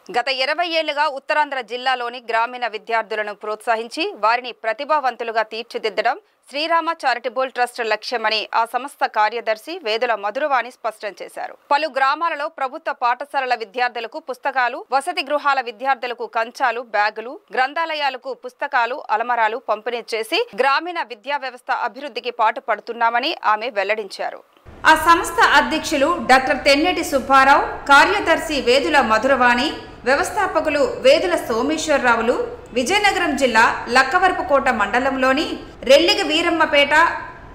గత 20 ఏళ్లుగా ఉత్తరాంధ్ర జిల్లాలోని గ్రామీణ విద్యార్థులను ప్రోత్సహించి వారిని ప్రతిభావంతులుగా తీర్చిదిద్దడం శ్రీరామ చారిటబుల్ ట్రస్ట్ లక్ష్యమని ఆ సంస్థ కార్యదర్శి వేదుల మధురవాణి స్పష్టం చేశారు. పలు గ్రామాలలో ప్రభుత్వ పాఠశాలల విద్యార్థులకు పుస్తకాలు, వసతి గృహాల విద్యార్థులకు కంచాలు, బ్యాగులు, గ్రంథాలయాలకు పుస్తకాలు, అలమరాలు పంపిణీ చేసి గ్రామీణ విద్యా వ్యవస్థ అభివృద్ధికి పాటుపడుతున్నామని ఆమె వెల్లడించారు. ఆ సంస్థ అధ్యక్షులు డాక్టర్ తెన్నేటి సుబ్బారావు, కార్యదర్శి వేదుల మధురవాణి, వ్యవస్థాపకులు వేదుల సోమేశ్వరరావులు విజయనగరం జిల్లా లక్కవరపుకోట మండలంలోని రెల్లిగ వీరమ్మపేట,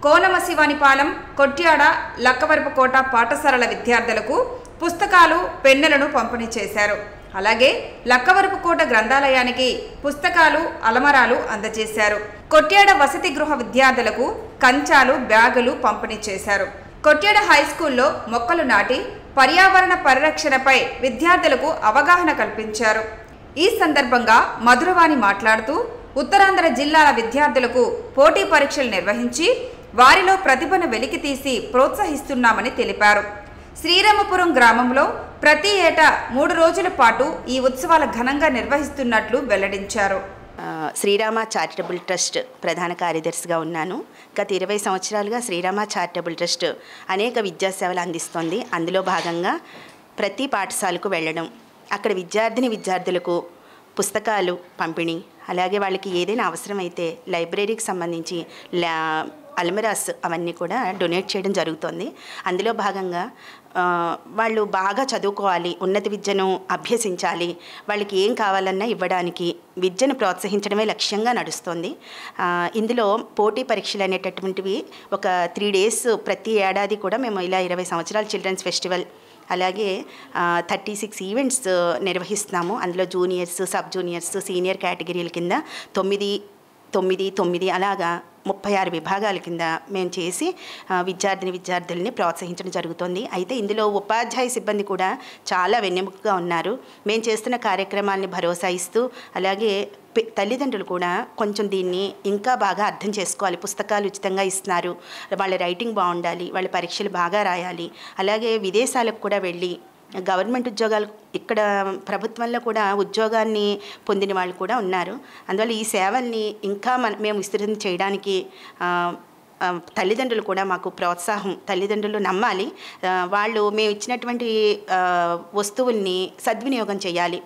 కోనమశివానిపాలెం, కొట్యాడ, లక్కవరపుకోట పాఠశాలల విద్యార్థులకు పుస్తకాలు, పెన్నులను పంపిణీ చేశారు. అలాగే లక్కవరపుకోట గ్రంథాలయానికి పుస్తకాలు, అలమరాలు అందజేశారు. కొట్యాడ వసతి గృహ విద్యార్థులకు కంచాలు, బ్యాగులు పంపిణీ చేశారు. కొట్యాడ హైస్కూల్లో మొక్కలు నాటి పర్యావరణ పరిరక్షణపై విద్యార్థులకు అవగాహన కల్పించారు. ఈ సందర్భంగా మధురవాణి మాట్లాడుతూ ఉత్తరాంధ్ర జిల్లాల విద్యార్థులకు పోటీ పరీక్షలు నిర్వహించి వారిలో ప్రతిభను వెలికితీసి ప్రోత్సహిస్తున్నామని తెలిపారు. శ్రీరామపురం గ్రామంలో ప్రతి ఏటా 3 రోజుల పాటు ఈ ఉత్సవాల ఘనంగా నిర్వహిస్తున్నట్లు వెల్లడించారు. శ్రీరామ చారిటబుల్ ట్రస్ట్ ప్రధాన కార్యదర్శిగా ఉన్నాను. గత 20 సంవత్సరాలుగా శ్రీరామ చారిటబుల్ ట్రస్ట్ అనేక విద్యాసేవలు అందిస్తోంది. అందులో భాగంగా ప్రతి పాఠశాలకు వెళ్ళడం, అక్కడ విద్యార్థులకు పుస్తకాలు పంపిణీ, అలాగే వాళ్ళకి ఏదైనా అవసరమైతే లైబ్రరీకి సంబంధించి అల్మరాస్ అవన్నీ కూడా డొనేట్ చేయడం జరుగుతుంది. అందులో భాగంగా వాళ్ళు బాగా చదువుకోవాలి, ఉన్నత విద్యను అభ్యసించాలి, వాళ్ళకి ఏం కావాలన్నా ఇవ్వడానికి విద్యను ప్రోత్సహించడమే లక్ష్యంగా నడుస్తుంది. ఇందులో పోటీ పరీక్షలు అనేటటువంటివి ఒక 3 days ప్రతి ఏడాది కూడా మేము ఇలా 20 సంవత్సరాల చిల్డ్రన్స్ ఫెస్టివల్, అలాగే 36 ఈవెంట్స్ నిర్వహిస్తున్నాము. అందులో జూనియర్స్, సబ్ జూనియర్స్, సీనియర్ కేటగిరీల కింద 9 అలాగా 36 విభాగాల కింద మేము చేసి విద్యార్థుల్ని ప్రోత్సహించడం జరుగుతుంది. అయితే ఇందులో ఉపాధ్యాయ సిబ్బంది కూడా చాలా వెన్నెముకగా ఉన్నారు. మేము చేస్తున్న కార్యక్రమాన్ని భరోసా ఇస్తూ, అలాగే తల్లిదండ్రులు కూడా కొంచెం దీన్ని ఇంకా బాగా అర్థం చేసుకోవాలి. పుస్తకాలు ఉచితంగా ఇస్తున్నారు, వాళ్ళ రైటింగ్ బాగుండాలి, వాళ్ళ పరీక్షలు బాగా రాయాలి, అలాగే విదేశాలకు కూడా వెళ్ళి గవర్నమెంట్ ఉద్యోగాలు, ఇక్కడ ప్రభుత్వంలో కూడా ఉద్యోగాన్ని పొందిన వాళ్ళు కూడా ఉన్నారు. అందువల్ల ఈ సేవల్ని ఇంకా మేము విస్తృతం చేయడానికి తల్లిదండ్రులు కూడా మాకు ప్రోత్సాహం, తల్లిదండ్రులు నమ్మాలి, వాళ్ళు మేము ఇచ్చినటువంటి వస్తువుల్ని సద్వినియోగం చేయాలి.